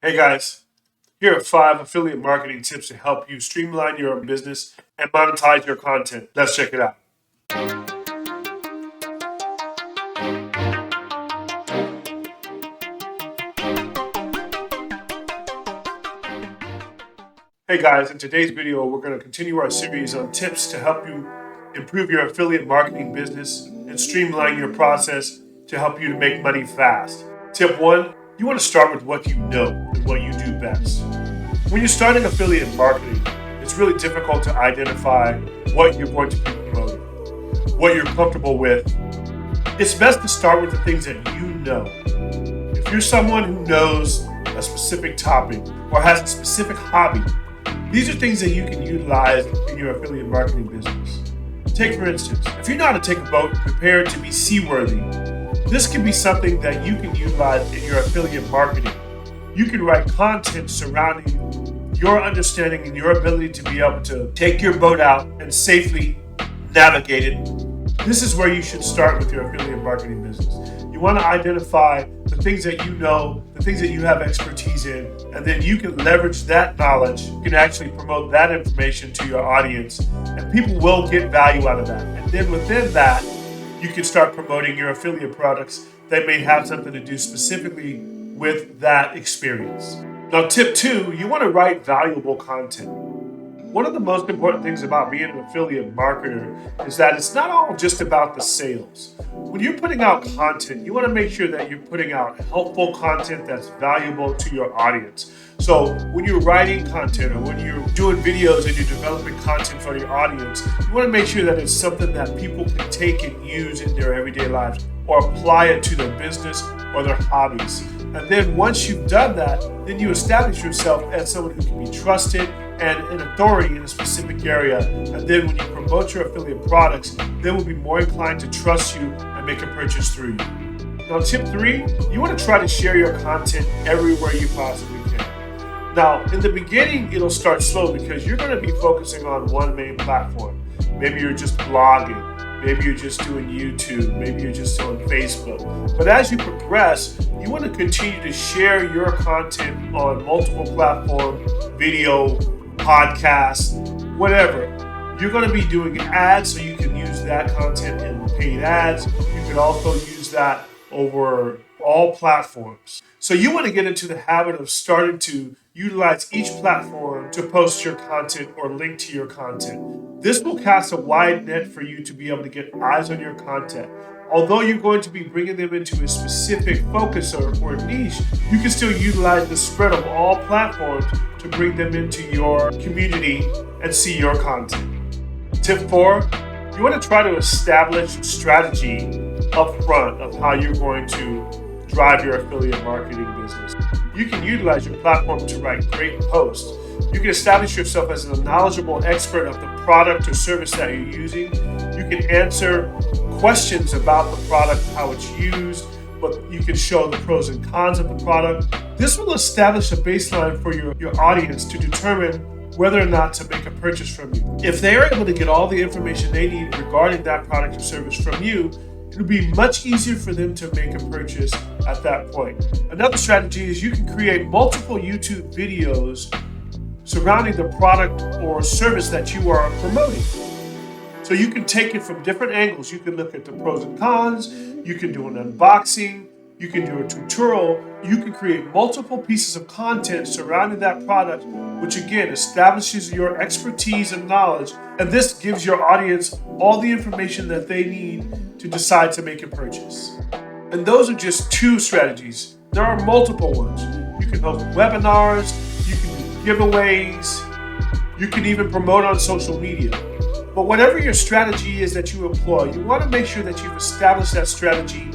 Hey guys, here are 5 affiliate marketing tips to help you streamline your business and monetize your content. Let's check it out. Hey guys, in today's video, we're going to continue our series on tips to help you improve your affiliate marketing business and streamline your process to help you to make money fast. Tip 1, you want to start with what you know and what you do best. When you're starting affiliate marketing, it's really difficult to identify what you're going to be promoting, what you're comfortable with. It's best to start with the things that you know. If you're someone who knows a specific topic or has a specific hobby, these are things that you can utilize in your affiliate marketing business. Take for instance, if you know how to take a boat and prepare it to be seaworthy, this can be something that you can utilize in your affiliate marketing. You can write content surrounding your understanding and your ability to be able to take your boat out and safely navigate it. This is where you should start with your affiliate marketing business. You want to identify the things that you know, the things that you have expertise in, and then you can leverage that knowledge. You can actually promote that information to your audience, and people will get value out of that. And then within that, you can start promoting your affiliate products that may have something to do specifically with that experience. Now, tip 2, you want to write valuable content. One of the most important things about being an affiliate marketer is that it's not all just about the sales. When you're putting out content, you want to make sure that you're putting out helpful content that's valuable to your audience. So when you're writing content or when you're doing videos and you're developing content for your audience, you want to make sure that it's something that people can take and use in their everyday lives or apply it to their business or their hobbies. And then once you've done that, then you establish yourself as someone who can be trusted and an authority in a specific area. And then when you promote your affiliate products, they will be more inclined to trust you and make a purchase through you. Now, tip 3, you want to try to share your content everywhere you possibly can. Now, in the beginning, it'll start slow because you're going to be focusing on one main platform. Maybe you're just blogging. Maybe you're just doing YouTube. Maybe you're just doing Facebook. But as you progress, you want to continue to share your content on multiple platforms, video, podcasts, whatever. You're going to be doing ads, so you can use that content in paid ads. You can also use that over all platforms. So you want to get into the habit of starting to utilize each platform to post your content or link to your content. This will cast a wide net for you to be able to get eyes on your content. Although you're going to be bringing them into a specific focus or niche, you can still utilize the spread of all platforms to bring them into your community and see your content. Tip 4, you want to try to establish a strategy up front of how you're going to drive your affiliate marketing business. You can utilize your platform to write great posts. You can establish yourself as a knowledgeable expert of the product or service that you're using. You can answer questions about the product, how it's used, but you can show the pros and cons of the product. This will establish a baseline for your audience to determine whether or not to make a purchase from you. If they're able to get all the information they need regarding that product or service from you, it'll be much easier for them to make a purchase at that point. Another strategy is you can create multiple YouTube videos surrounding the product or service that you are promoting. So you can take it from different angles. You can look at the pros and cons, you can do an unboxing, you can do a tutorial, you can create multiple pieces of content surrounding that product, which again establishes your expertise and knowledge, and this gives your audience all the information that they need to decide to make a purchase. And those are just 2 strategies. There are multiple ones. You can host webinars, you can do giveaways, you can even promote on social media. But whatever your strategy is that you employ, you want to make sure that you've established that strategy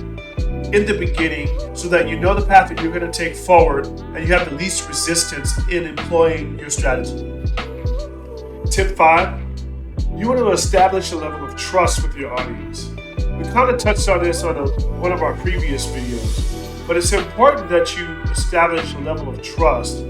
in the beginning so that you know the path that you're going to take forward and you have the least resistance in employing your strategy. Tip 5, you want to establish a level of trust with your audience. We kind of touched on this on one of our previous videos, but it's important that you establish a level of trust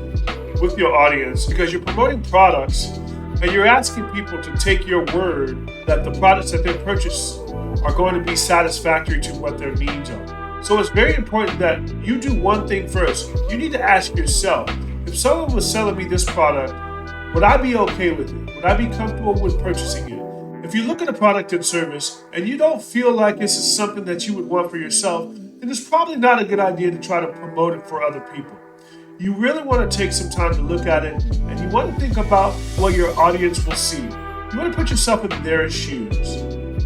with your audience because you're promoting products and you're asking people to take your word that the products that they purchase are going to be satisfactory to what their needs are. So it's very important that you do one thing first. You need to ask yourself, if someone was selling me this product, would I be okay with it? Would I be comfortable with purchasing it? If you look at a product and service and you don't feel like this is something that you would want for yourself, then it's probably not a good idea to try to promote it for other people. You really want to take some time to look at it, and you want to think about what your audience will see. You want to put yourself in their shoes.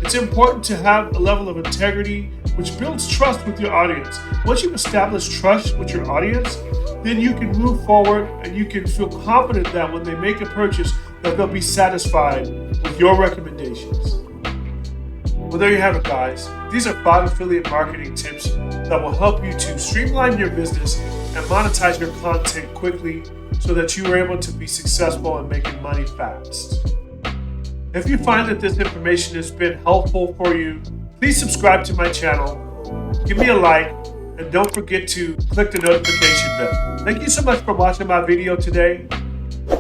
It's important to have a level of integrity which builds trust with your audience. Once you've established trust with your audience, then you can move forward and you can feel confident that when they make a purchase, that they'll be satisfied with your recommendations. Well, there you have it, guys. These are 5 affiliate marketing tips that will help you to streamline your business and monetize your content quickly so that you are able to be successful in making money fast. If you find that this information has been helpful for you, please subscribe to my channel, give me a like, and don't forget to click the notification bell. Thank you so much for watching my video today.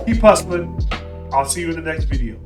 Keep hustling. I'll see you in the next video.